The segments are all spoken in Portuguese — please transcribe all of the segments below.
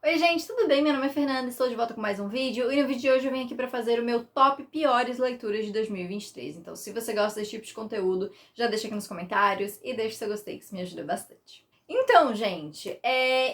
Oi gente, tudo bem? Meu nome é Fernanda, estou de volta com mais um vídeo e no vídeo de hoje eu vim aqui para fazer o meu top piores leituras de 2023. Então se você gosta desse tipo de conteúdo, já deixa aqui nos comentários e deixa seu gostei que isso me ajuda bastante. Então, gente,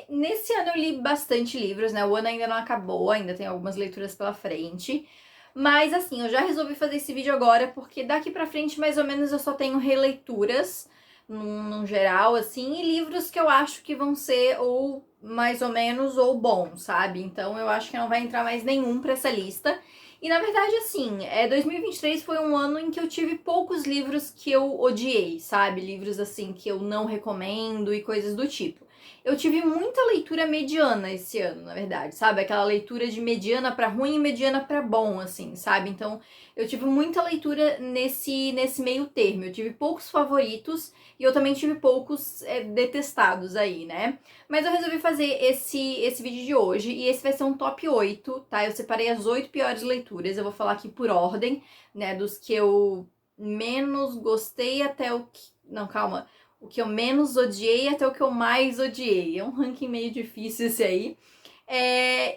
nesse ano eu li bastante livros, né? O ano ainda não acabou, ainda tem algumas leituras pela frente. Mas assim, eu já resolvi fazer esse vídeo agora porque daqui pra frente mais ou menos eu só tenho releituras num geral, assim, e livros que eu acho que vão ser ou mais ou menos ou bons, sabe? Então eu acho que não vai entrar mais nenhum pra essa lista. E na verdade, assim, 2023 foi um ano em que eu tive poucos livros que eu odiei, sabe? Livros assim que eu não recomendo e coisas do tipo. Eu tive muita leitura mediana esse ano, na verdade, sabe? Aquela leitura de mediana pra ruim e mediana pra bom, assim, sabe? Então, eu tive muita leitura nesse meio termo. Eu tive poucos favoritos e eu também tive poucos detestados aí, né? Mas eu resolvi fazer esse vídeo de hoje e esse vai ser um top 8, tá? Eu separei as 8 piores leituras. Eu vou falar aqui por ordem, né? Dos que eu menos gostei até o que. Não, calma. O que eu menos odiei até o que eu mais odiei. É um ranking meio difícil esse aí.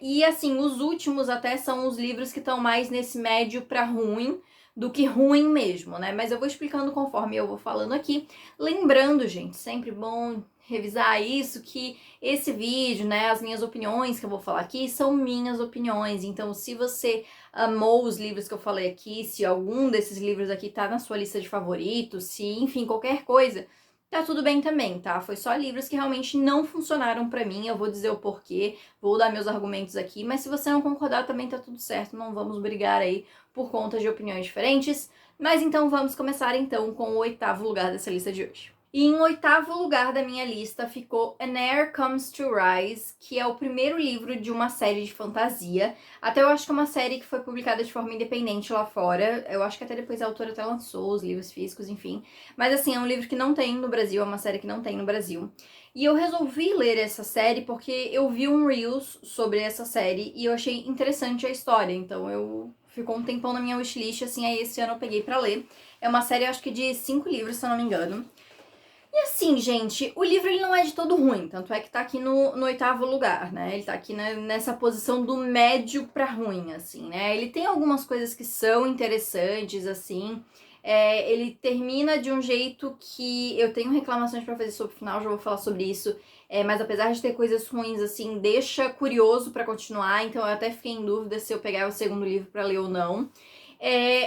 E assim, os últimos até são os livros que estão mais nesse médio pra ruim do que ruim mesmo, né? Mas eu vou explicando conforme eu vou falando aqui. Lembrando, gente, sempre bom revisar isso, que esse vídeo, né, as minhas opiniões que eu vou falar aqui são minhas opiniões. Então, se você amou os livros que eu falei aqui, se algum desses livros aqui tá na sua lista de favoritos, se, enfim, qualquer coisa, tá tudo bem também, tá? Foi só livros que realmente não funcionaram pra mim, eu vou dizer o porquê, vou dar meus argumentos aqui, mas se você não concordar também tá tudo certo, não vamos brigar aí por conta de opiniões diferentes. Mas então vamos começar então com o oitavo lugar dessa lista de hoje. E em oitavo lugar da minha lista ficou An Heir Comes to Rise, que é o primeiro livro de uma série de fantasia. Até eu acho que é uma série que foi publicada de forma independente lá fora. Eu acho que até depois a autora até lançou os livros físicos, enfim. Mas assim, é um livro que não tem no Brasil, é uma série que não tem no Brasil. E eu resolvi ler essa série porque eu vi um Reels sobre essa série e eu achei interessante a história. Então ficou um tempão na minha wishlist, assim, aí esse ano eu peguei pra ler. É uma série, acho que de 5 livros, se eu não me engano. E assim, gente, o livro ele não é de todo ruim, tanto é que tá aqui no oitavo lugar, né? Ele tá aqui nessa posição do médio pra ruim, assim, né? Ele tem algumas coisas que são interessantes, assim. Ele termina de um jeito que eu tenho reclamações pra fazer sobre o final, já vou falar sobre isso. Mas apesar de ter coisas ruins, assim, deixa curioso pra continuar, então eu até fiquei em dúvida se eu pegar o segundo livro pra ler ou não.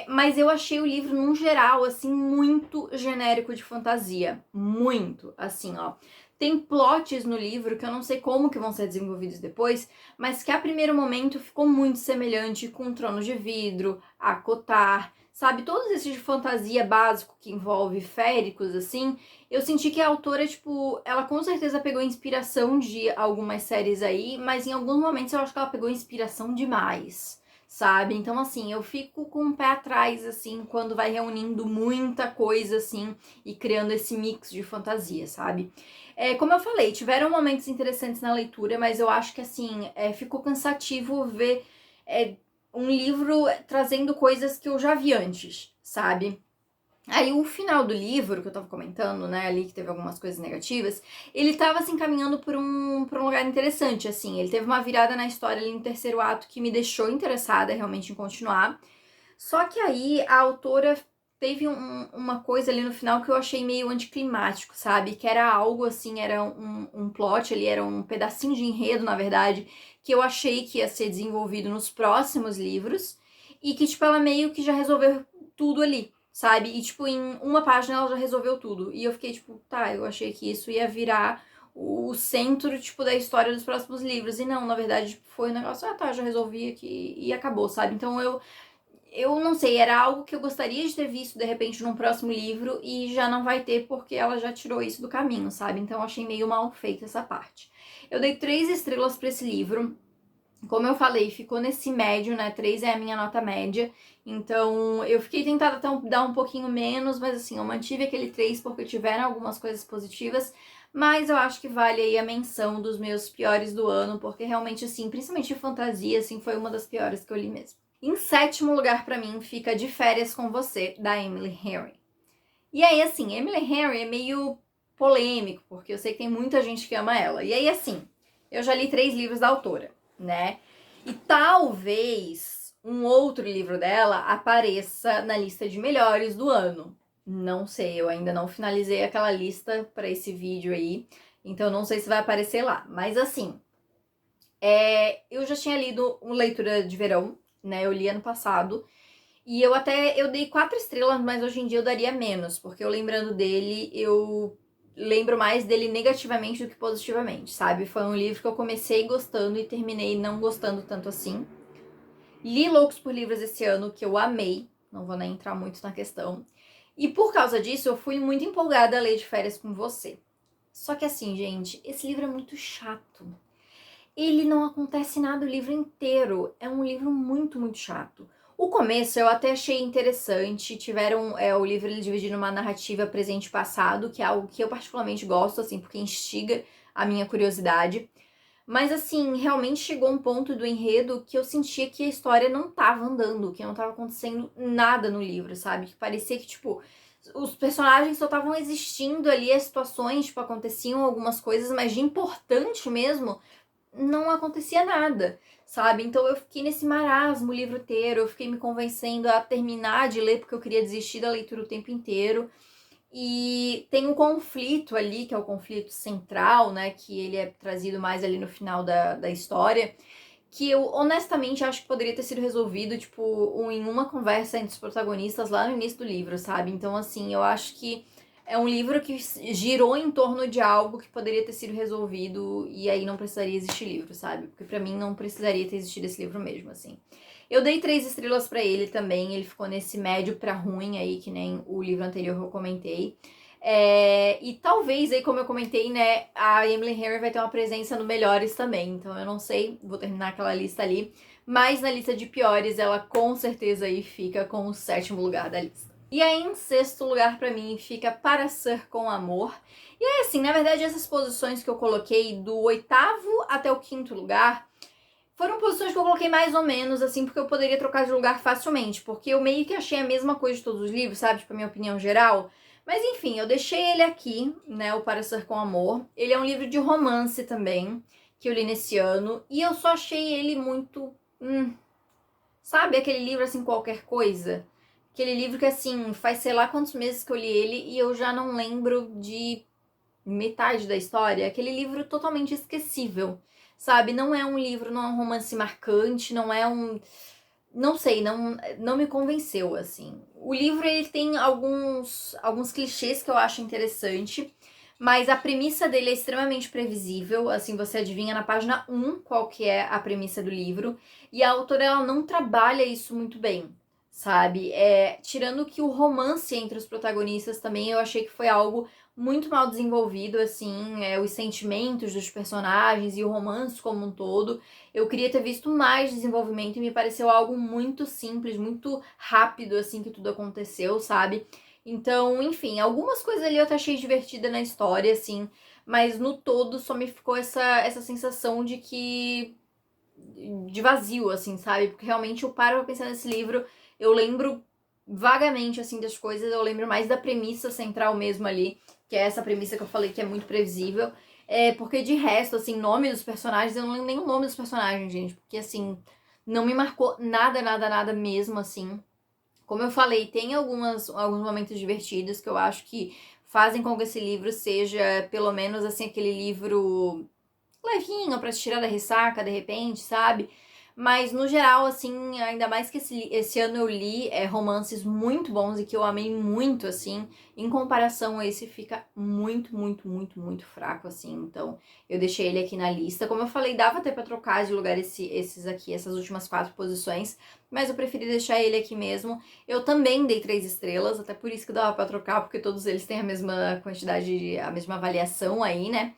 Mas eu achei o livro, num geral, assim, muito genérico de fantasia. Muito, assim, ó. Tem plots no livro que eu não sei como que vão ser desenvolvidos depois, mas que a primeiro momento ficou muito semelhante com Trono de Vidro, Acotar, sabe? Todos esses de fantasia básico que envolve féricos, assim, eu senti que a autora, tipo, ela com certeza pegou inspiração de algumas séries aí, mas em alguns momentos eu acho que ela pegou inspiração demais, sabe? Então, assim, eu fico com o pé atrás, assim, quando vai reunindo muita coisa, assim, e criando esse mix de fantasia, sabe? Como eu falei, tiveram momentos interessantes na leitura, mas eu acho que, assim, ficou cansativo ver um livro trazendo coisas que eu já vi antes, sabe? Aí o final do livro, que eu tava comentando, né, ali que teve algumas coisas negativas, ele tava se encaminhando por um lugar interessante, assim. Ele teve uma virada na história ali no terceiro ato que me deixou interessada realmente em continuar. Só que aí a autora teve uma coisa ali no final que eu achei meio anticlimático, sabe? Que era algo assim, era um plot ali, era um pedacinho de enredo, na verdade, que eu achei que ia ser desenvolvido nos próximos livros e que, tipo, ela meio que já resolveu tudo ali, sabe? E, tipo, em uma página ela já resolveu tudo. E eu fiquei, tipo, tá, eu achei que isso ia virar o centro, tipo, da história dos próximos livros. E não, na verdade, tipo, foi um negócio, tá, já resolvi aqui e acabou, sabe? Então eu não sei, era algo que eu gostaria de ter visto de repente num próximo livro e já não vai ter porque ela já tirou isso do caminho, sabe? Então eu achei meio mal feita essa parte. Eu dei 3 estrelas pra esse livro. Como eu falei, ficou nesse médio, né? 3 é a minha nota média. Então eu fiquei tentada até dar um pouquinho menos, mas assim, eu mantive aquele 3 porque tiveram algumas coisas positivas. Mas eu acho que vale aí a menção dos meus piores do ano, porque realmente, assim, principalmente fantasia, assim, foi uma das piores que eu li mesmo. Em sétimo lugar pra mim fica De Férias com Você, da Emily Henry. E aí, assim, Emily Henry é meio polêmico, porque eu sei que tem muita gente que ama ela. E aí, assim, eu já li 3 livros da autora, né? E talvez um outro livro dela apareça na lista de melhores do ano. Não sei, eu ainda não finalizei aquela lista para esse vídeo aí, então não sei se vai aparecer lá. Mas assim, eu já tinha lido uma leitura de verão, né? Eu li ano passado. E eu dei 4 estrelas, mas hoje em dia eu daria menos, porque eu lembrando dele, eu lembro mais dele negativamente do que positivamente, sabe? Foi um livro que eu comecei gostando e terminei não gostando tanto assim. Li Loucos por Livros esse ano, que eu amei, não vou nem entrar muito na questão. E por causa disso, eu fui muito empolgada a ler De Férias com Você. Só que assim, gente, esse livro é muito chato. Ele não acontece nada o livro inteiro. É um livro muito, muito chato. O começo eu até achei interessante. Tiveram o livro ele dividido numa narrativa presente e passado, que é algo que eu particularmente gosto, assim, porque instiga a minha curiosidade. Mas assim, realmente chegou um ponto do enredo que eu sentia que a história não tava andando, que não tava acontecendo nada no livro, sabe? Que parecia que, tipo, os personagens só estavam existindo ali, as situações, tipo, aconteciam algumas coisas, mas de importante mesmo não acontecia nada, sabe? Então eu fiquei nesse marasmo o livro inteiro, eu fiquei me convencendo a terminar de ler porque eu queria desistir da leitura o tempo inteiro. E tem um conflito ali, que é o conflito central, né? Que ele é trazido mais ali no final da história, que eu honestamente acho que poderia ter sido resolvido, tipo, em uma conversa entre os protagonistas lá no início do livro, sabe? Então, assim, eu acho que é um livro que girou em torno de algo que poderia ter sido resolvido e aí não precisaria existir livro, sabe? Porque pra mim não precisaria ter existido esse livro mesmo, assim. Eu dei 3 estrelas pra ele também, ele ficou nesse médio pra ruim aí, que nem o livro anterior que eu comentei. E talvez aí, como eu comentei, né, a Emily Henry vai ter uma presença no Melhores também, então eu não sei, vou terminar aquela lista ali, mas na lista de piores ela com certeza aí fica com o 7º lugar da lista. E aí em 6º lugar pra mim fica Para Ser com Amor. E aí assim, na verdade essas posições que eu coloquei do 8º até o 5º lugar foram posições que eu coloquei mais ou menos, assim, porque eu poderia trocar de lugar facilmente, porque eu meio que achei a mesma coisa de todos os livros, sabe? Tipo, a minha opinião geral. Mas enfim, eu deixei ele aqui, né, o Para Ser com Amor. Ele é um livro de romance também, que eu li nesse ano, e eu só achei ele muito... sabe, aquele livro, assim, qualquer coisa? Aquele livro que, assim, faz sei lá quantos meses que eu li ele e eu já não lembro de metade da história. Aquele livro totalmente esquecível, sabe? Não é um livro, não é um romance marcante, não é um... Não sei, não me convenceu, assim. O livro, ele tem alguns clichês que eu acho interessante, mas a premissa dele é extremamente previsível, assim, você adivinha na página 1 qual que é a premissa do livro, e a autora, ela não trabalha isso muito bem, sabe? Tirando que o romance entre os protagonistas também, eu achei que foi algo muito mal desenvolvido, assim, os sentimentos dos personagens e o romance como um todo. Eu queria ter visto mais desenvolvimento e me pareceu algo muito simples, muito rápido, assim, que tudo aconteceu, sabe? Então, enfim, algumas coisas ali eu até achei divertida na história, assim, mas no todo só me ficou essa sensação de que... de vazio, assim, sabe? Porque realmente eu paro pra pensar nesse livro, eu lembro vagamente, assim, das coisas, eu lembro mais da premissa central mesmo ali, que é essa premissa que eu falei que é muito previsível. Porque de resto, assim, nome dos personagens, eu não lembro nem o nome dos personagens, gente. Porque, assim, não me marcou nada, nada, nada mesmo, assim. Como eu falei, tem alguns momentos divertidos que eu acho que fazem com que esse livro seja, pelo menos, assim, aquele livro levinho pra te tirar da ressaca, de repente, sabe? Mas, no geral, assim, ainda mais que esse ano eu li romances muito bons e que eu amei muito, assim, em comparação a esse fica muito, muito, muito, muito fraco, assim. Então, eu deixei ele aqui na lista. Como eu falei, dava até pra trocar de lugar esses aqui, essas últimas 4 posições, mas eu preferi deixar ele aqui mesmo. Eu também dei 3 estrelas, até por isso que dava pra trocar, porque todos eles têm a mesma quantidade, a mesma avaliação aí, né?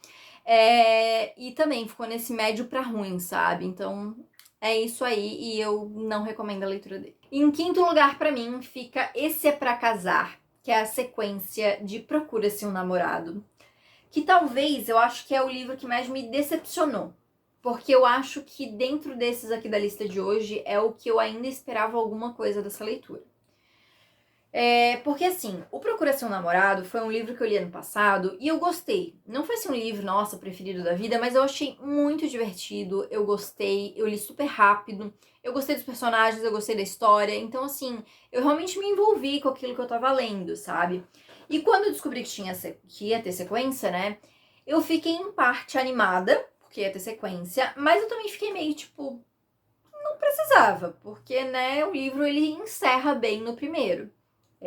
E também ficou nesse médio pra ruim, sabe? Então é isso aí e eu não recomendo a leitura dele. Em 5º lugar pra mim fica Esse é Pra Casar, que é a sequência de Procura-se um Namorado, que talvez eu acho que é o livro que mais me decepcionou. Porque eu acho que dentro desses aqui da lista de hoje é o que eu ainda esperava alguma coisa dessa leitura. Porque assim, O Procura-se um Namorado foi um livro que eu li ano passado e eu gostei. Não foi assim um livro, nossa, preferido da vida, mas eu achei muito divertido, eu gostei, eu li super rápido, eu gostei dos personagens, eu gostei da história, então assim, eu realmente me envolvi com aquilo que eu tava lendo, sabe? E quando eu descobri que ia ter sequência, né, eu fiquei em parte animada, porque ia ter sequência, mas eu também fiquei meio tipo, não precisava, porque, né, o livro ele encerra bem no primeiro.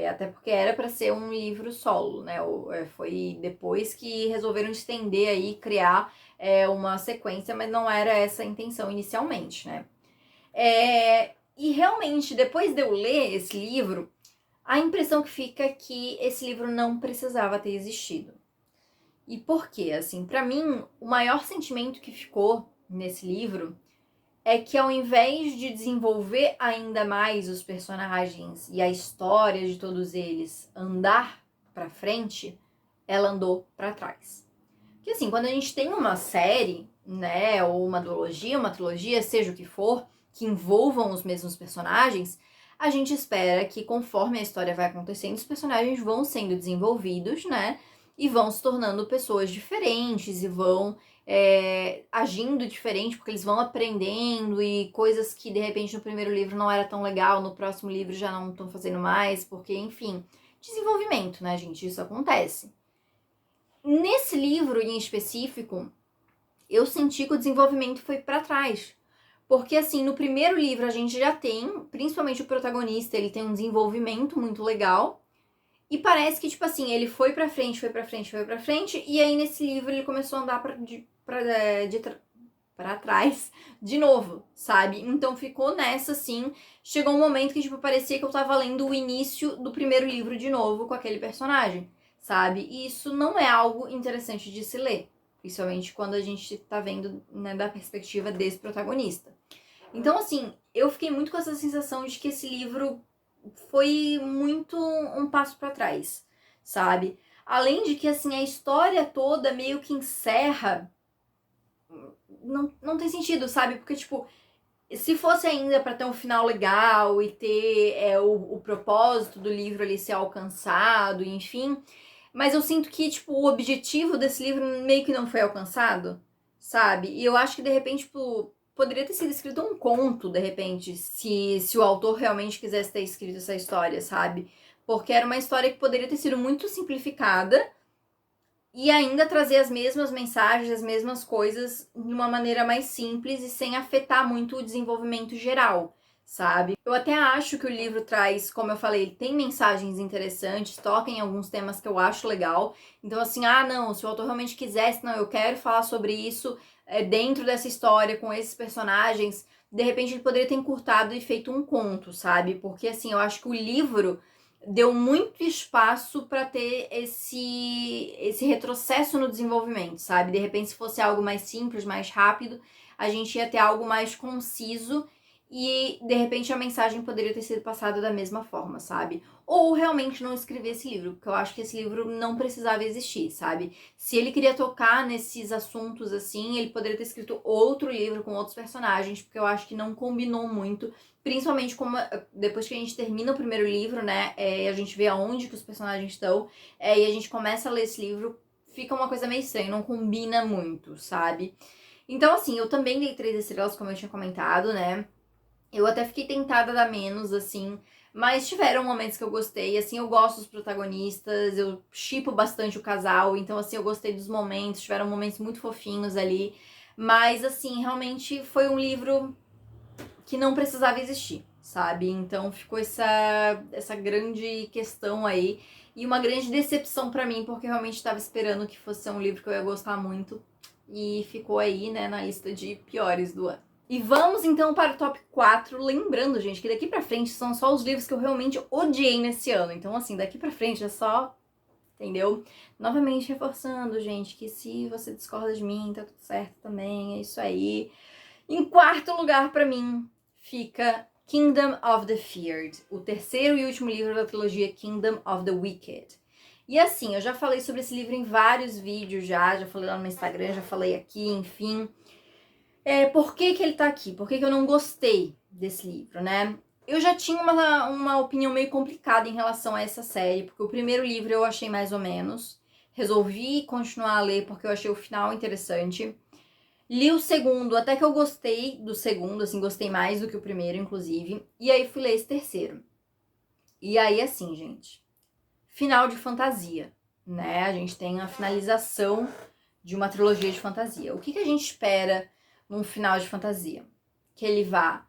Até porque era para ser um livro solo, né? Foi depois que resolveram estender aí, criar uma sequência, mas não era essa a intenção inicialmente, né? E realmente, depois de eu ler esse livro, a impressão que fica é que esse livro não precisava ter existido. E por quê? Assim, para mim, o maior sentimento que ficou nesse livro é que ao invés de desenvolver ainda mais os personagens e a história de todos eles andar pra frente, ela andou pra trás. Porque assim, quando a gente tem uma série, né, ou uma trilogia, seja o que for, que envolvam os mesmos personagens, a gente espera que conforme a história vai acontecendo, os personagens vão sendo desenvolvidos, né, e vão se tornando pessoas diferentes e vão agindo diferente, porque eles vão aprendendo e coisas que de repente no primeiro livro não era tão legal, no próximo livro já não estão fazendo mais, porque, enfim, desenvolvimento, né, gente? Isso acontece. Nesse livro em específico, eu senti que o desenvolvimento foi para trás. Porque, assim, no primeiro livro a gente já tem, principalmente o protagonista, ele tem um desenvolvimento muito legal. E parece que, tipo assim, ele foi pra frente, foi pra frente, foi pra frente. E aí, nesse livro, ele começou a andar pra trás de novo, sabe? Então ficou nessa, assim. Chegou um momento que, tipo, parecia que eu tava lendo o início do primeiro livro de novo com aquele personagem, sabe? E isso não é algo interessante de se ler. Principalmente quando a gente tá vendo, né, da perspectiva desse protagonista. Então, assim, eu fiquei muito com essa sensação de que esse livro foi muito um passo pra trás, sabe? Além de que, assim, a história toda meio que encerra. Não tem sentido, sabe? Porque, tipo, se fosse ainda pra ter um final legal e ter o propósito do livro ali ser alcançado, enfim. Mas eu sinto que, tipo, o objetivo desse livro meio que não foi alcançado, sabe? E eu acho que, de repente, tipo, poderia ter sido escrito um conto, de repente, se o autor realmente quisesse ter escrito essa história, sabe? Porque era uma história que poderia ter sido muito simplificada e ainda trazer as mesmas mensagens, as mesmas coisas de uma maneira mais simples e sem afetar muito o desenvolvimento geral, sabe? Eu até acho que o livro traz, como eu falei, ele tem mensagens interessantes, toca em alguns temas que eu acho legal. Então, assim, não, se o autor realmente quisesse, não, eu quero falar sobre isso dentro dessa história, com esses personagens, de repente ele poderia ter encurtado e feito um conto, sabe? Porque, assim, eu acho que o livro deu muito espaço para ter esse retrocesso no desenvolvimento, sabe? De repente, se fosse algo mais simples, mais rápido, a gente ia ter algo mais conciso e, de repente, a mensagem poderia ter sido passada da mesma forma, sabe? Ou realmente não escrever esse livro, porque eu acho que esse livro não precisava existir, sabe? Se ele queria tocar nesses assuntos assim, ele poderia ter escrito outro livro com outros personagens, porque eu acho que não combinou muito. Principalmente como depois que a gente termina o primeiro livro, né? A gente vê aonde que os personagens estão. E a gente começa a ler esse livro, fica uma coisa meio estranha, não combina muito, sabe? Então, assim, eu também dei 3 estrelas, como eu tinha comentado, né? Eu até fiquei tentada a dar menos, assim. Mas tiveram momentos que eu gostei, assim, eu gosto dos protagonistas, eu shippo bastante o casal, então, assim, eu gostei dos momentos, tiveram momentos muito fofinhos ali. Mas, assim, realmente foi um livro que não precisava existir, sabe? Então ficou essa grande questão aí e uma grande decepção pra mim, porque eu realmente estava esperando que fosse um livro que eu ia gostar muito e ficou aí, né, na lista de piores do ano. E vamos então para o top 4, lembrando, gente, que daqui pra frente são só os livros que eu realmente odiei nesse ano. Então, assim, daqui pra frente é só, entendeu? Novamente reforçando, gente, que se você discorda de mim, tá tudo certo também, é isso aí. Em quarto lugar, pra mim, fica Kingdom of the Feared, o terceiro e último livro da trilogia Kingdom of the Wicked. E assim, eu já falei sobre esse livro em vários vídeos já falei lá no meu Instagram, já falei aqui, enfim. Por que ele tá aqui? Por que eu não gostei desse livro, né? Eu já tinha uma opinião meio complicada em relação a essa série, porque o primeiro livro eu achei mais ou menos. Resolvi continuar a ler porque eu achei o final interessante. Li o segundo, até que eu gostei do segundo, assim, gostei mais do que o primeiro, inclusive. E aí fui ler esse terceiro. E aí, assim, gente, final de fantasia, né? A gente tem a finalização de uma trilogia de fantasia. O que a gente espera num final de fantasia? Que ele vá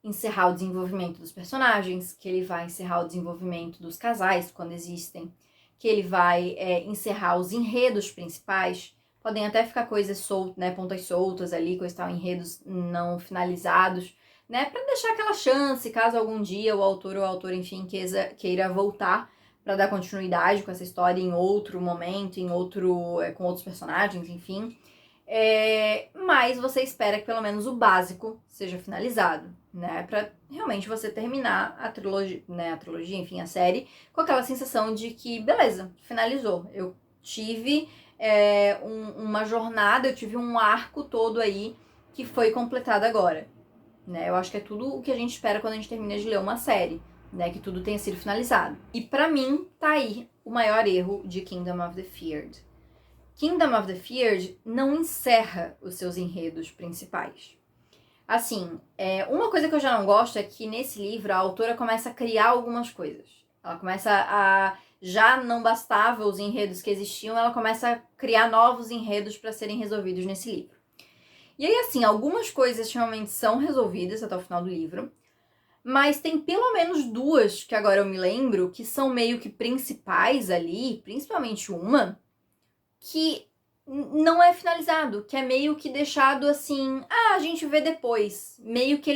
encerrar o desenvolvimento dos personagens, que ele vai encerrar o desenvolvimento dos casais, quando existem, que ele vai encerrar os enredos principais. Podem até ficar coisas soltas, né, pontas soltas ali, coisas tal, enredos não finalizados, né, para deixar aquela chance, caso algum dia o autor ou a autora, enfim, queira voltar para dar continuidade com essa história em outro momento, com outros personagens, enfim. Mas você espera que pelo menos o básico seja finalizado, né? Pra realmente você terminar a trilogia, né? A trilogia, enfim, a série, com aquela sensação de que, beleza, finalizou. Eu tive uma jornada, eu tive um arco todo aí que foi completado agora, né? Eu acho que é tudo o que a gente espera quando a gente termina de ler uma série, né? Que tudo tenha sido finalizado. E pra mim, tá aí o maior erro de Kingdom of the Feared. Kingdom of the Feared não encerra os seus enredos principais. Assim, uma coisa que eu já não gosto é que nesse livro a autora começa a criar algumas coisas. Ela começa a... Já não bastava os enredos que existiam, ela começa a criar novos enredos para serem resolvidos nesse livro. E aí, assim, algumas coisas realmente são resolvidas até o final do livro, mas tem pelo menos duas que agora eu me lembro que são meio que principais ali, principalmente uma, que não é finalizado, que é meio que deixado assim, a gente vê depois. Meio que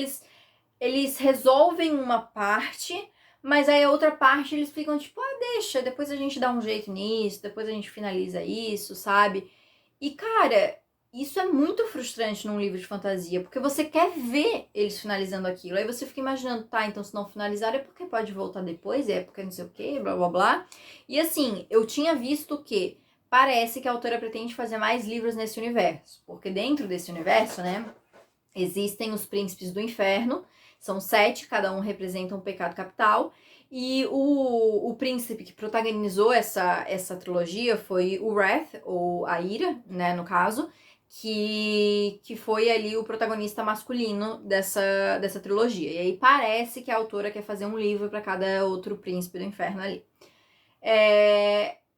eles resolvem uma parte, mas aí a outra parte eles ficam tipo, deixa, depois a gente dá um jeito nisso, depois a gente finaliza isso, sabe? E cara, isso é muito frustrante num livro de fantasia, porque você quer ver eles finalizando aquilo. Aí você fica imaginando, tá, então se não finalizar é porque pode voltar depois, é porque não sei o que, blá blá blá. E assim, eu tinha visto que parece que a autora pretende fazer mais livros nesse universo, porque dentro desse universo, né, existem os príncipes do inferno, são 7, cada um representa um pecado capital, e o príncipe que protagonizou essa trilogia foi o Wrath, ou a Ira, né, no caso, que foi ali o protagonista masculino dessa trilogia. E aí parece que a autora quer fazer um livro para cada outro príncipe do inferno ali.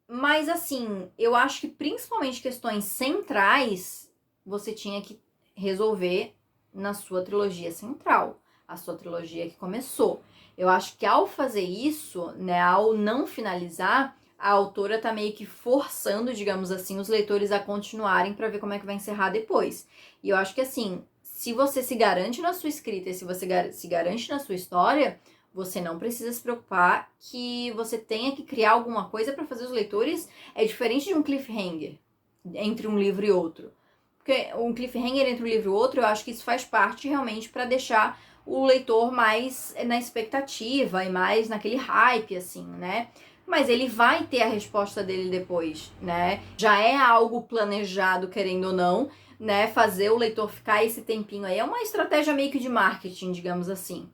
Mas assim, eu acho que principalmente questões centrais você tinha que resolver na sua trilogia central, a sua trilogia que começou. Eu acho que ao fazer isso, né, ao não finalizar, a autora tá meio que forçando, digamos assim, os leitores a continuarem para ver como é que vai encerrar depois. E eu acho que assim, se você se garante na sua escrita e se você se garante na sua história, você não precisa se preocupar que você tenha que criar alguma coisa para fazer os leitores. É diferente de um cliffhanger entre um livro e outro. Porque um cliffhanger entre um livro e outro, eu acho que isso faz parte realmente para deixar o leitor mais na expectativa e mais naquele hype, assim, né? Mas ele vai ter a resposta dele depois, né? Já é algo planejado, querendo ou não, né? Fazer o leitor ficar esse tempinho aí. É uma estratégia meio que de marketing, digamos assim.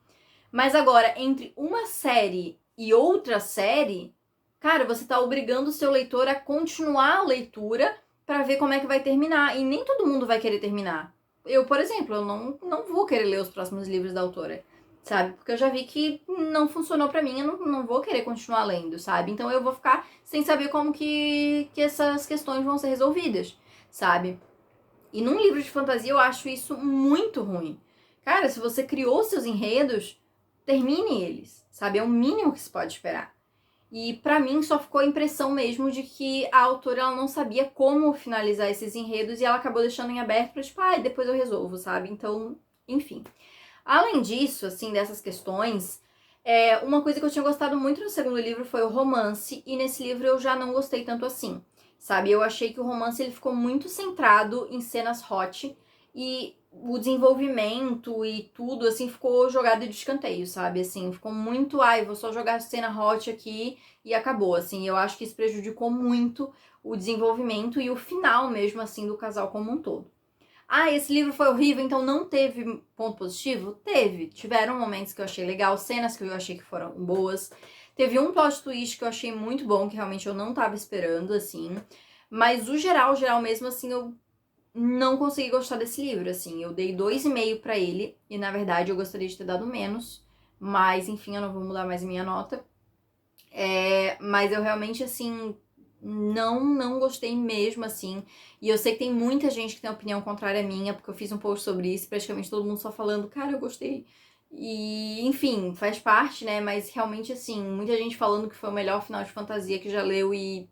Mas agora, entre uma série e outra série, cara, você tá obrigando o seu leitor a continuar a leitura para ver como é que vai terminar. E nem todo mundo vai querer terminar. Eu, por exemplo, eu não vou querer ler os próximos livros da autora, sabe? Porque eu já vi que não funcionou para mim, eu não vou querer continuar lendo, sabe? Então eu vou ficar sem saber como que essas questões vão ser resolvidas, sabe? E num livro de fantasia eu acho isso muito ruim. Cara, se você criou seus enredos, termine eles, sabe? É o mínimo que se pode esperar. E pra mim só ficou a impressão mesmo de que a autora ela não sabia como finalizar esses enredos e ela acabou deixando em aberto pra tipo, depois eu resolvo, sabe? Então, enfim. Além disso, assim, dessas questões, uma coisa que eu tinha gostado muito no segundo livro foi o romance, e nesse livro eu já não gostei tanto assim, sabe? Eu achei que o romance ele ficou muito centrado em cenas hot, e o desenvolvimento e tudo, assim, ficou jogado de escanteio, sabe? Assim, ficou muito, vou só jogar cena hot aqui e acabou, assim. Eu acho que isso prejudicou muito o desenvolvimento e o final mesmo, assim, do casal como um todo. Ah, esse livro foi horrível, então não teve ponto positivo? Teve. Tiveram momentos que eu achei legal, cenas que eu achei que foram boas. Teve um plot twist que eu achei muito bom, que realmente eu não tava esperando, assim. Mas o geral mesmo, assim, eu não consegui gostar desse livro, assim. Eu dei 2,5 pra ele, e na verdade eu gostaria de ter dado menos. Mas, enfim, eu não vou mudar mais a minha nota. Mas eu realmente, assim, não gostei mesmo, assim. E eu sei que tem muita gente que tem opinião contrária à minha, porque eu fiz um post sobre isso, praticamente todo mundo só falando, cara, eu gostei. E, enfim, faz parte, né? Mas realmente, assim, muita gente falando que foi o melhor final de fantasia que já leu e,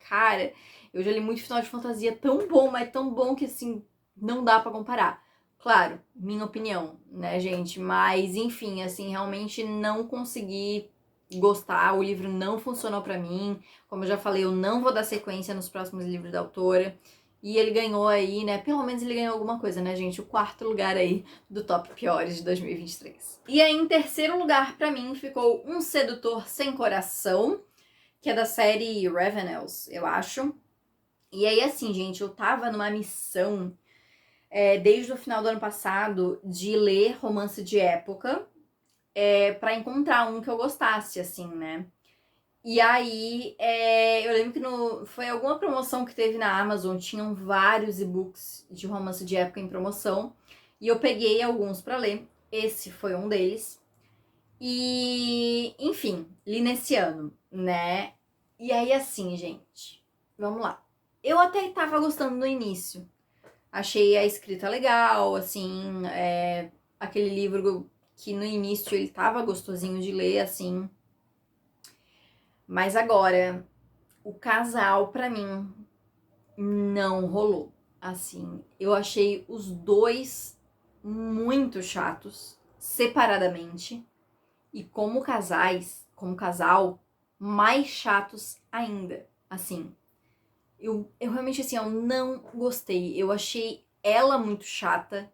cara, eu já li muito final de fantasia tão bom, mas tão bom que, assim, não dá pra comparar. Claro, minha opinião, né, gente? Mas, enfim, assim, realmente não consegui gostar, o livro não funcionou pra mim. Como eu já falei, eu não vou dar sequência nos próximos livros da autora. E ele ganhou aí, né? Pelo menos ele ganhou alguma coisa, né, gente? O 4º lugar aí do top piores de 2023. E aí, em terceiro lugar, pra mim, ficou Um Sedutor Sem Coração, que é da série Ravenels, eu acho. E aí, assim, gente, eu tava numa missão desde o final do ano passado de ler romance de época pra encontrar um que eu gostasse, assim, né? E aí, eu lembro que foi alguma promoção que teve na Amazon, tinham vários e-books de romance de época em promoção, e eu peguei alguns pra ler. Esse foi um deles. E, enfim, li nesse ano, né? E aí, assim, gente, vamos lá. Eu até tava gostando no início. Achei a escrita legal, assim, aquele livro que no início ele tava gostosinho de ler, assim. Mas agora, o casal, pra mim, não rolou. Assim, eu achei os dois muito chatos, separadamente, e como casais, como casal, mais chatos ainda. Assim, eu realmente, assim, eu não gostei. Eu achei ela muito chata,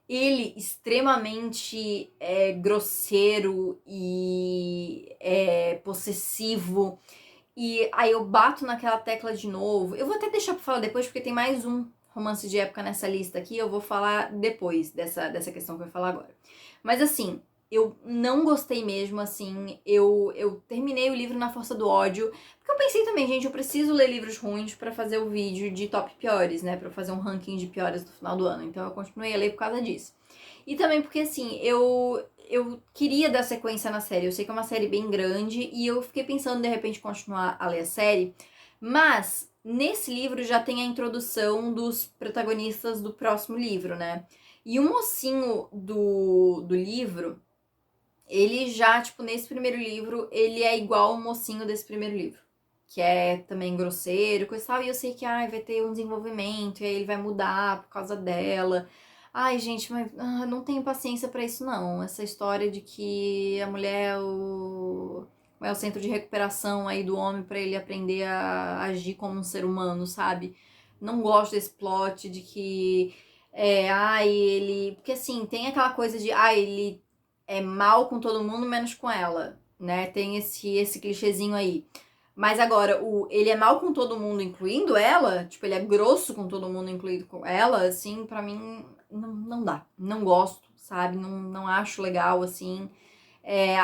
ele extremamente grosseiro e possessivo. E aí eu bato naquela tecla de novo. Eu vou até deixar pra falar depois, porque tem mais um romance de época nessa lista aqui. Eu vou falar depois dessa questão que eu vou falar agora. Mas assim, eu não gostei mesmo, assim. Eu terminei o livro na força do ódio. Porque eu pensei também, gente, eu preciso ler livros ruins pra fazer o vídeo de top piores, né? Pra fazer um ranking de piores do final do ano. Então eu continuei a ler por causa disso. E também porque, assim, eu queria dar sequência na série. Eu sei que é uma série bem grande e eu fiquei pensando de repente continuar a ler a série, mas nesse livro já tem a introdução dos protagonistas do próximo livro, né? E o mocinho do livro, ele já, tipo, nesse primeiro livro, ele é igual o mocinho desse primeiro livro. Que é também grosseiro, coisa e tal. E eu sei que vai ter um desenvolvimento, e aí ele vai mudar por causa dela. Ai, gente, mas não tenho paciência pra isso, não. Essa história de que a mulher é o centro de recuperação aí do homem pra ele aprender a agir como um ser humano, sabe? Não gosto desse plot de que. Ele. Porque assim, tem aquela coisa de. Ele é mal com todo mundo, menos com ela, né? Tem esse clichêzinho aí. Mas agora, ele é mal com todo mundo, incluindo ela, tipo, ele é grosso com todo mundo, incluindo com ela, assim, pra mim, não dá. Não gosto, sabe? Não acho legal, assim.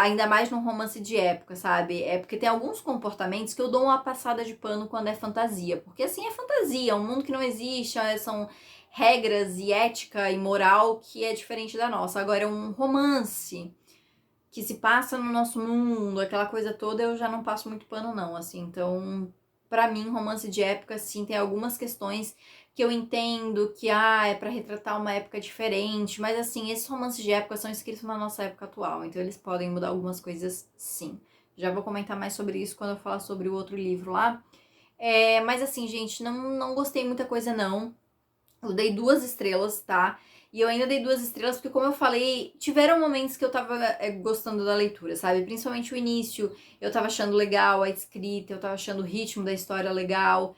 Ainda mais num romance de época, sabe? É porque tem alguns comportamentos que eu dou uma passada de pano quando é fantasia. Porque, assim, é fantasia, é um mundo que não existe, são regras e ética e moral que é diferente da nossa. Agora, é um romance que se passa no nosso mundo, aquela coisa toda, eu já não passo muito pano não, assim. Então, pra mim, romance de época, assim, tem algumas questões que eu entendo que, é pra retratar uma época diferente, mas, assim, esses romances de época são escritos na nossa época atual, então eles podem mudar algumas coisas, sim. Já vou comentar mais sobre isso quando eu falar sobre o outro livro lá. Mas, assim, gente, não gostei muita coisa, não. Eu dei 2 estrelas, tá? E eu ainda dei 2 estrelas porque, como eu falei, tiveram momentos que eu tava gostando da leitura, sabe? Principalmente o início, eu tava achando legal a escrita, eu tava achando o ritmo da história legal.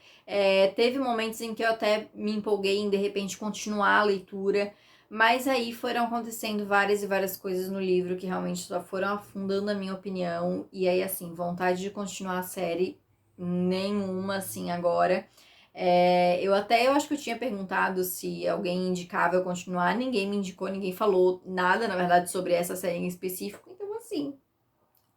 Teve momentos em que eu até me empolguei em, de repente, continuar a leitura. Mas aí foram acontecendo várias e várias coisas no livro que realmente só foram afundando a minha opinião. E aí, assim, vontade de continuar a série, nenhuma, assim, agora. Eu acho que eu tinha perguntado se alguém indicava eu continuar, ninguém me indicou, ninguém falou nada, na verdade, sobre essa série em específico, então assim,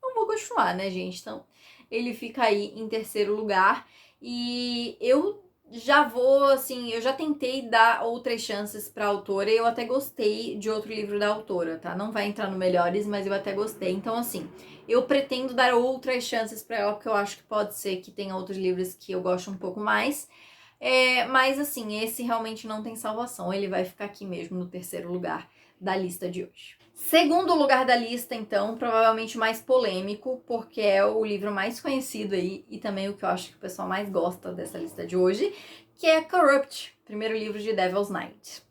não vou continuar, né, gente? Então, ele fica aí em terceiro lugar e eu já vou, assim, eu já tentei dar outras chances pra autora e eu até gostei de outro livro da autora, tá? Não vai entrar no melhores, mas eu até gostei. Então, assim, eu pretendo dar outras chances pra ela, porque eu acho que pode ser que tenha outros livros que eu goste um pouco mais. Mas, assim, esse realmente não tem salvação. Ele vai ficar aqui mesmo no terceiro lugar da lista de hoje. Segundo lugar da lista, então, provavelmente mais polêmico, porque é o livro mais conhecido aí e também o que eu acho que o pessoal mais gosta dessa lista de hoje, que é Corrupt, primeiro livro de Devil's Night.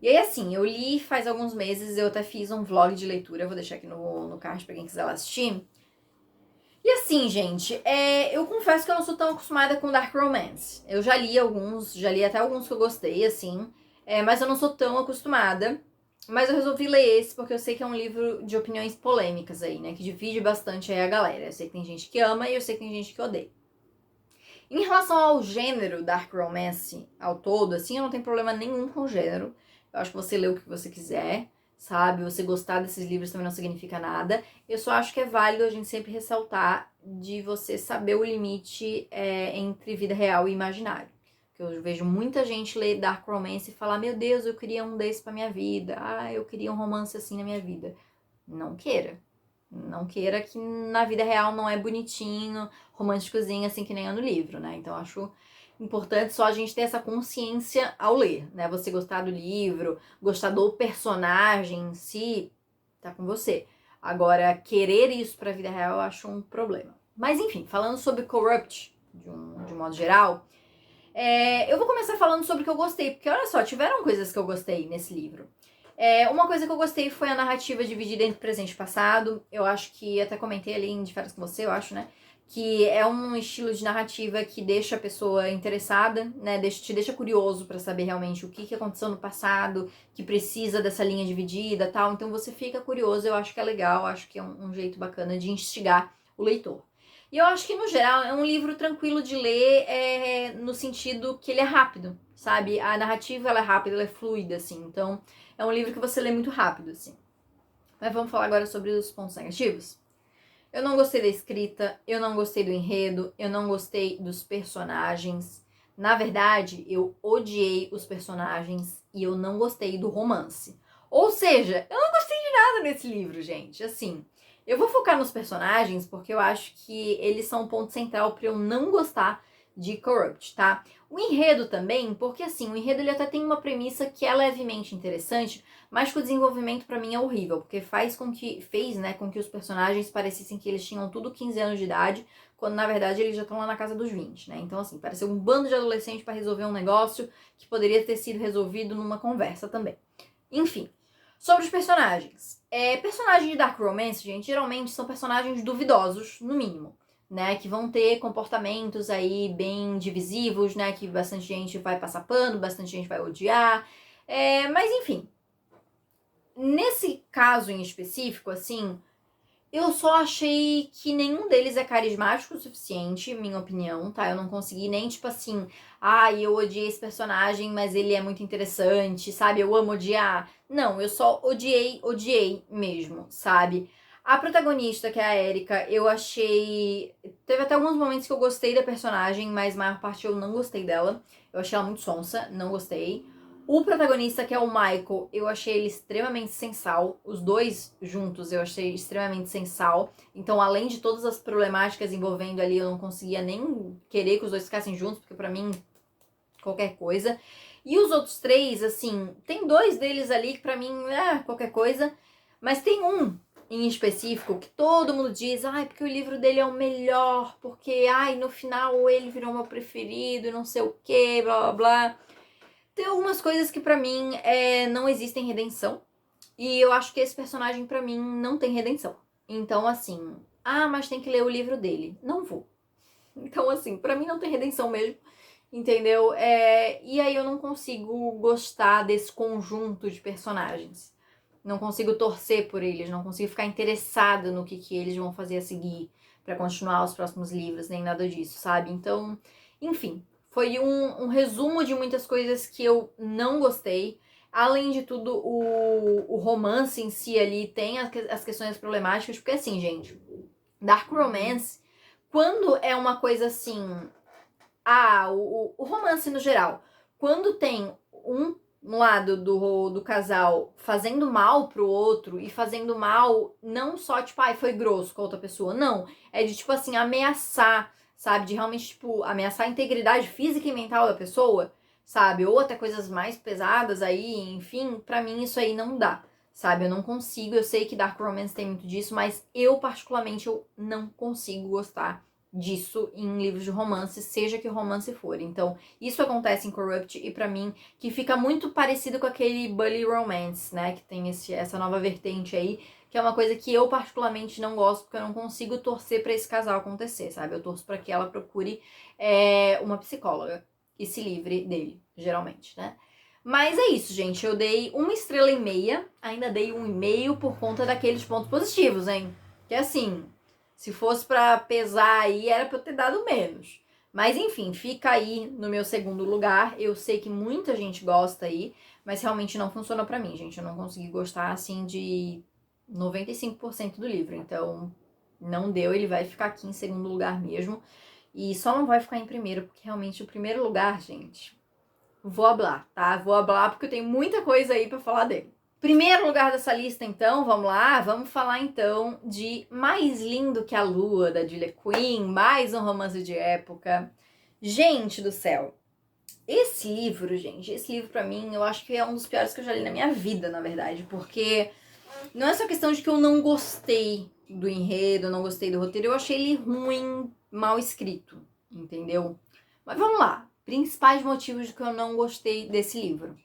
E aí, assim, eu li faz alguns meses, eu até fiz um vlog de leitura, vou deixar aqui no card pra quem quiser lá assistir. E assim, gente, eu confesso que eu não sou tão acostumada com Dark Romance. Eu já li alguns, já li até alguns que eu gostei, assim, mas eu não sou tão acostumada. Mas eu resolvi ler esse porque eu sei que é um livro de opiniões polêmicas aí, né? Que divide bastante aí a galera. Eu sei que tem gente que ama e eu sei que tem gente que odeia. Em relação ao gênero Dark Romance ao todo, assim, eu não tenho problema nenhum com o gênero. Eu acho que você lê o que você quiser, sabe? Você gostar desses livros também não significa nada. Eu só acho que é válido a gente sempre ressaltar de você saber o limite entre vida real e imaginário. Eu vejo muita gente ler Dark Romance e falar: meu Deus, eu queria um desse pra minha vida. Ah, eu queria um romance assim na minha vida. Não queira. Não queira, que na vida real não é bonitinho, românticozinho assim que nem é no livro, né? Então acho importante só a gente ter essa consciência ao ler, né? Você gostar do livro, gostar do personagem em si, tá com você. Agora, querer isso pra vida real eu acho um problema. Mas enfim, falando sobre Corrupt, de um modo geral, eu vou começar falando sobre o que eu gostei, porque olha só, tiveram coisas que eu gostei nesse livro. Uma coisa que eu gostei foi a narrativa dividida entre presente e passado. Eu acho que, até comentei ali em De Férias com Você, eu acho, né? Que é um estilo de narrativa que deixa a pessoa interessada, né? Te deixa curioso pra saber realmente o que aconteceu no passado, que precisa dessa linha dividida e tal. Então você fica curioso, eu acho que é legal, acho que é um jeito bacana de instigar o leitor. E eu acho que, no geral, é um livro tranquilo de ler, no sentido que ele é rápido, sabe? A narrativa, ela é rápida, ela é fluida, assim. Então, é um livro que você lê muito rápido, assim. Mas vamos falar agora sobre os pontos negativos? Eu não gostei da escrita, eu não gostei do enredo, eu não gostei dos personagens. Na verdade, eu odiei os personagens e eu não gostei do romance. Ou seja, eu não gostei de nada nesse livro, gente. Assim, eu vou focar nos personagens porque eu acho que eles são um ponto central para eu não gostar de Corrupt, tá? O enredo também, porque assim, o enredo ele até tem uma premissa que é levemente interessante, mas que o desenvolvimento pra mim é horrível, porque fez, né, com que os personagens parecessem que eles tinham tudo 15 anos de idade, quando na verdade eles já estão lá na casa dos 20, né? Então assim, pareceu um bando de adolescentes para resolver um negócio que poderia ter sido resolvido numa conversa também. Enfim, sobre os personagens. Personagens de Dark Romance, gente, geralmente são personagens duvidosos, no mínimo, né? Que vão ter comportamentos aí bem divisivos, né? Que bastante gente vai passar pano, bastante gente vai odiar. Mas enfim, nesse caso em específico, assim, eu só achei que nenhum deles é carismático o suficiente, minha opinião, tá? Eu não consegui nem, tipo assim, eu odiei esse personagem, mas ele é muito interessante, sabe? Eu amo odiar. Não, eu só odiei mesmo, sabe? A protagonista, que é a Erika, eu achei. Teve até alguns momentos que eu gostei da personagem, mas a maior parte eu não gostei dela. Eu achei ela muito sonsa, não gostei. O protagonista, que é o Michael, eu achei ele extremamente sem sal. Os dois juntos eu achei extremamente sem sal. Então, além de todas as problemáticas envolvendo ali, eu não conseguia nem querer que os dois ficassem juntos, porque pra mim, qualquer coisa. E os outros três, assim, tem dois deles ali que pra mim, qualquer coisa. Mas tem um em específico que todo mundo diz, porque o livro dele é o melhor, porque, no final ele virou meu preferido, não sei o que, blá blá blá. Tem algumas coisas que pra mim não existem redenção. E eu acho que esse personagem pra mim não tem redenção. Então assim, mas tem que ler o livro dele. Não vou. Então assim, pra mim não tem redenção mesmo. Entendeu? E aí eu não consigo gostar desse conjunto de personagens. Não consigo torcer por eles, não consigo ficar interessada no que eles vão fazer a seguir pra continuar os próximos livros, nem nada disso, sabe? Então, enfim, Foi um resumo de muitas coisas que eu não gostei. Além de tudo, o romance em si ali tem as questões problemáticas, porque assim, gente, Dark Romance, quando é uma coisa assim, o romance no geral, quando tem um lado do casal fazendo mal pro outro e fazendo mal não só, tipo, ai, foi grosso com a outra pessoa, não. É de, tipo assim, ameaçar, sabe? De realmente, tipo, ameaçar a integridade física e mental da pessoa, sabe? Ou até coisas mais pesadas aí, enfim, pra mim isso aí não dá, sabe? Eu não consigo, eu sei que Dark Romance tem muito disso, mas eu, particularmente, eu não consigo gostar disso em livros de romance, seja que romance for. Então, isso acontece em Corrupt e pra mim que fica muito parecido com aquele Bully Romance, né, que tem essa nova vertente aí, que é uma coisa que eu particularmente não gosto, porque eu não consigo torcer pra esse casal acontecer, sabe? Eu torço pra que ela procure uma psicóloga e se livre dele, geralmente, né? Mas é isso, gente. Eu dei 1,5 estrelas, ainda dei 1,5 por conta daqueles pontos positivos, hein? Que assim, se fosse pra pesar aí, era pra eu ter dado menos. Mas enfim, fica aí no meu segundo lugar. Eu sei que muita gente gosta aí, mas realmente não funcionou pra mim, gente. Eu não consegui gostar, assim, de 95% do livro. Então, não deu. Ele vai ficar aqui em segundo lugar mesmo. E só não vai ficar em primeiro, porque realmente o primeiro lugar, gente, vou hablar, tá? Vou hablar porque eu tenho muita coisa aí pra falar dele. Primeiro lugar dessa lista, então, vamos lá, vamos falar então de Mais Lindo que a Lua, da Julia Quinn, mais um romance de época. Gente do céu, esse livro pra mim, eu acho que é um dos piores que eu já li na minha vida, na verdade, porque não é só questão de que eu não gostei do enredo, não gostei do roteiro, eu achei ele ruim, mal escrito, entendeu? Mas vamos lá, principais motivos de que eu não gostei desse livro.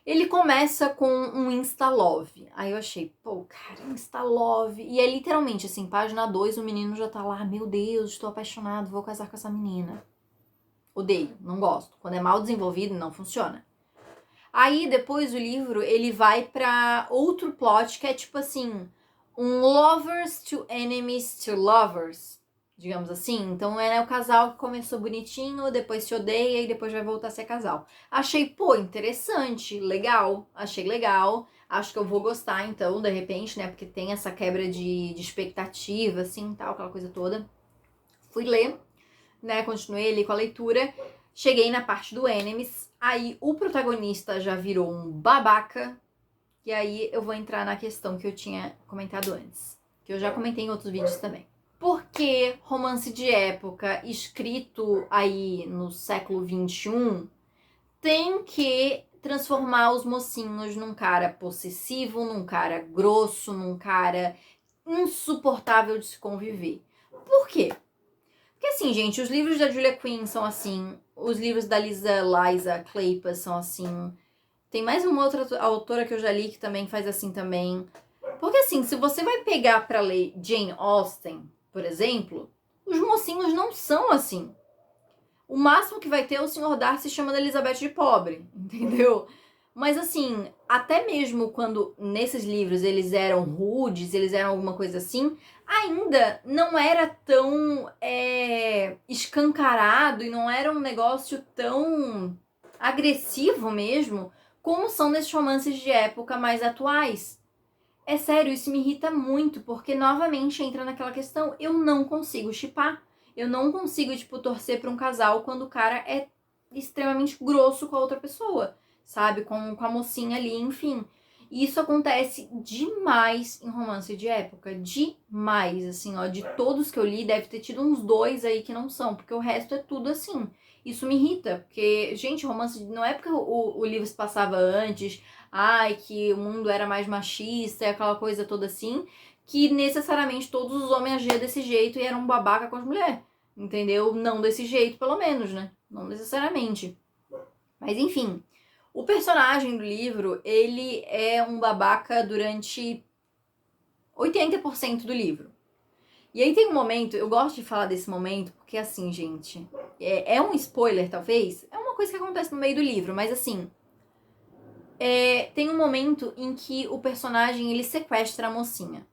Ele começa com um Insta-love. Aí eu achei, pô, cara, Insta-love. E é literalmente, assim, página 2, o menino já tá lá, meu Deus, estou apaixonado, vou casar com essa menina. Odeio, não gosto. Quando é mal desenvolvido, não funciona. Aí, depois o livro, ele vai pra outro plot, que é tipo assim, um lovers to enemies to lovers, digamos assim. Então é o casal que começou bonitinho, depois se odeia e depois vai voltar a ser casal. Achei, pô, interessante, legal, achei legal. Acho que eu vou gostar então, de repente, né? Porque tem essa quebra de expectativa, assim, tal, aquela coisa toda. Fui ler, né? Continuei ali com a leitura. Cheguei na parte do enemies. Aí o protagonista já virou um babaca. E aí eu vou entrar na questão que eu tinha comentado antes, que eu já comentei em outros vídeos também. Por que romance de época escrito aí no século XXI tem que transformar os mocinhos num cara possessivo, num cara grosso, num cara insuportável de se conviver? Por quê? Porque assim, gente, os livros da Julia Quinn são assim, os livros da Liza Kleypas são assim. Tem mais uma outra autora que eu já li que também faz assim também. Porque assim, se você vai pegar pra ler Jane Austen, por exemplo, os mocinhos não são assim. O máximo que vai ter é o Sr. Darcy chamando a Elizabeth de pobre, entendeu? Mas assim, até mesmo quando nesses livros eles eram rudes, eles eram alguma coisa assim, ainda não era tão escancarado e não era um negócio tão agressivo mesmo como são nesses romances de época mais atuais. É sério, isso me irrita muito, porque novamente entra naquela questão, eu não consigo shippar. Eu não consigo, tipo, torcer pra um casal quando o cara é extremamente grosso com a outra pessoa, sabe? Com a mocinha ali, enfim. E isso acontece demais em romance de época. Demais, assim, ó. De todos que eu li, deve ter tido uns 2 aí que não são, porque o resto é tudo assim. Isso me irrita, porque, gente, romance não é porque o livro se passava antes, ai, que o mundo era mais machista e aquela coisa toda assim, que necessariamente todos os homens agiam desse jeito e eram babaca com as mulheres. Entendeu? Não desse jeito, pelo menos, né? Não necessariamente. Mas enfim, o personagem do livro, ele é um babaca durante 80% do livro. E aí tem um momento, eu gosto de falar desse momento, porque assim, gente, é um spoiler, talvez. É uma coisa que acontece no meio do livro, mas assim, tem um momento em que o personagem, ele sequestra a mocinha.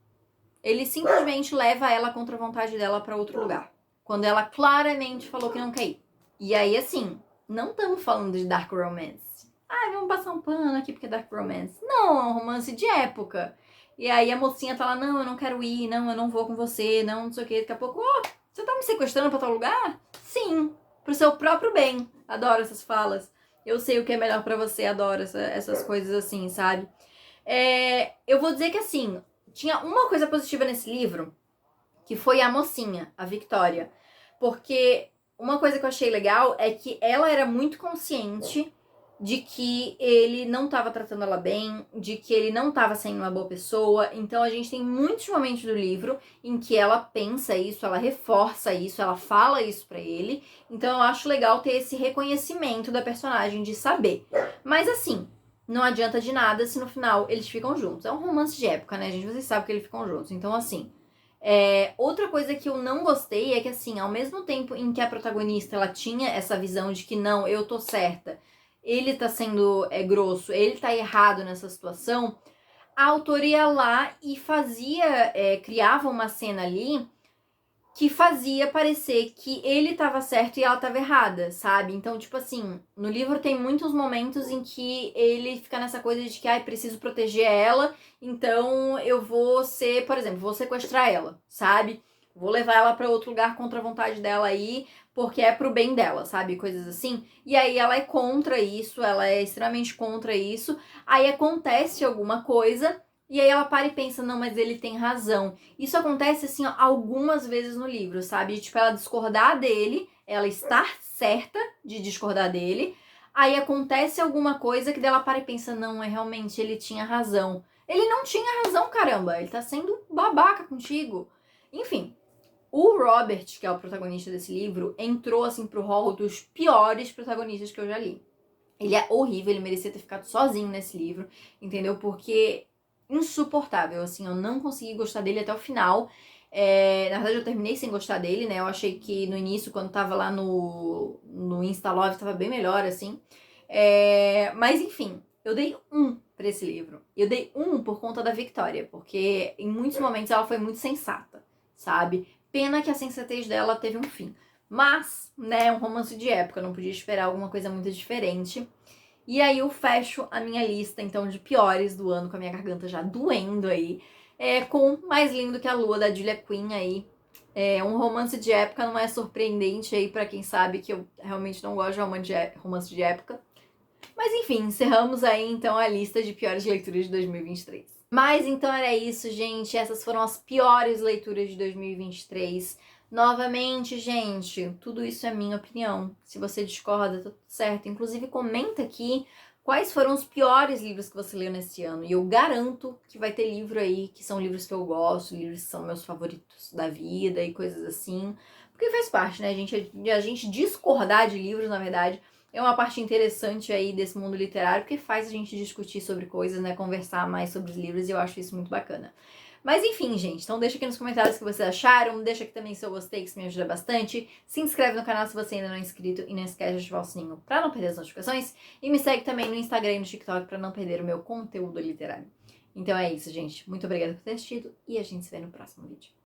Ele simplesmente leva ela contra a vontade dela pra outro lugar. Quando ela claramente falou que não quer ir. E aí, assim, não estamos falando de dark romance. Ah, vamos passar um pano aqui porque é dark romance. Não, é um romance de época. E aí a mocinha tá lá, não, eu não quero ir, não, eu não vou com você, não sei o que. Daqui a pouco, você tá me sequestrando pra tal lugar? Sim, pro seu próprio bem. Adoro essas falas. Eu sei o que é melhor pra você, adoro essas coisas assim, sabe? Eu vou dizer que assim, tinha uma coisa positiva nesse livro, que foi a mocinha, a Victoria. Porque uma coisa que eu achei legal é que ela era muito consciente de que ele não estava tratando ela bem, de que ele não estava sendo uma boa pessoa. Então a gente tem muitos momentos do livro em que ela pensa isso, ela reforça isso, ela fala isso pra ele. Então eu acho legal ter esse reconhecimento da personagem de saber. Mas assim, não adianta de nada se no final eles ficam juntos. É um romance de época, né, gente? Vocês sabem que eles ficam juntos. Então, assim, outra coisa que eu não gostei é que, assim, ao mesmo tempo em que a protagonista ela tinha essa visão de que não, eu tô certa, ele tá sendo grosso, ele tá errado nessa situação, a autora ia lá e criava uma cena ali que fazia parecer que ele tava certo e ela tava errada, sabe? Então, tipo assim, no livro tem muitos momentos em que ele fica nessa coisa de que, preciso proteger ela, então eu vou ser, por exemplo, vou sequestrar ela, sabe? Vou levar ela pra outro lugar contra a vontade dela aí, porque é pro bem dela, sabe? Coisas assim. E aí ela é contra isso, ela é extremamente contra isso. Aí acontece alguma coisa, e aí ela para e pensa, não, mas ele tem razão. Isso acontece, assim, ó, algumas vezes no livro, sabe? Tipo, ela discordar dele, ela estar certa de discordar dele, aí acontece alguma coisa que dela para e pensa, não, realmente, ele tinha razão. Ele não tinha razão, caramba, ele tá sendo babaca contigo. Enfim, o Robert, que é o protagonista desse livro, entrou, assim, pro hall dos piores protagonistas que eu já li. Ele é horrível, ele merecia ter ficado sozinho nesse livro, entendeu? Porque insuportável, assim, eu não consegui gostar dele até o final. Na verdade, eu terminei sem gostar dele, né? Eu achei que no início, quando tava lá no Instalove, tava bem melhor, assim. Mas enfim, eu dei um pra esse livro. Eu dei um por conta da Victoria, porque em muitos momentos ela foi muito sensata, sabe? Pena que a sensatez dela teve um fim. Mas, né, um romance de época, eu não podia esperar alguma coisa muito diferente. E aí eu fecho a minha lista, então, de piores do ano, com a minha garganta já doendo aí, com Mais Lindo que a Lua, da Julia Quinn aí. Um romance de época, não é surpreendente aí pra quem sabe que eu realmente não gosto de romance de época. Mas enfim, encerramos aí então a lista de piores leituras de 2023. Mas então era isso, gente. Essas foram as piores leituras de 2023. Novamente, gente, tudo isso é minha opinião. Se você discorda, tá tudo certo. Inclusive, comenta aqui quais foram os piores livros que você leu nesse ano. E eu garanto que vai ter livro aí que são livros que eu gosto, livros que são meus favoritos da vida e coisas assim. Porque faz parte, né, gente? A gente discordar de livros, na verdade, é uma parte interessante aí desse mundo literário, porque faz a gente discutir sobre coisas, né, conversar mais sobre os livros, e eu acho isso muito bacana. Mas enfim, gente, então deixa aqui nos comentários o que vocês acharam, deixa aqui também seu gostei, que isso me ajuda bastante. Se inscreve no canal se você ainda não é inscrito e não esquece de ativar o sininho pra não perder as notificações. E me segue também no Instagram e no TikTok pra não perder o meu conteúdo literário. Então é isso, gente. Muito obrigada por ter assistido e a gente se vê no próximo vídeo.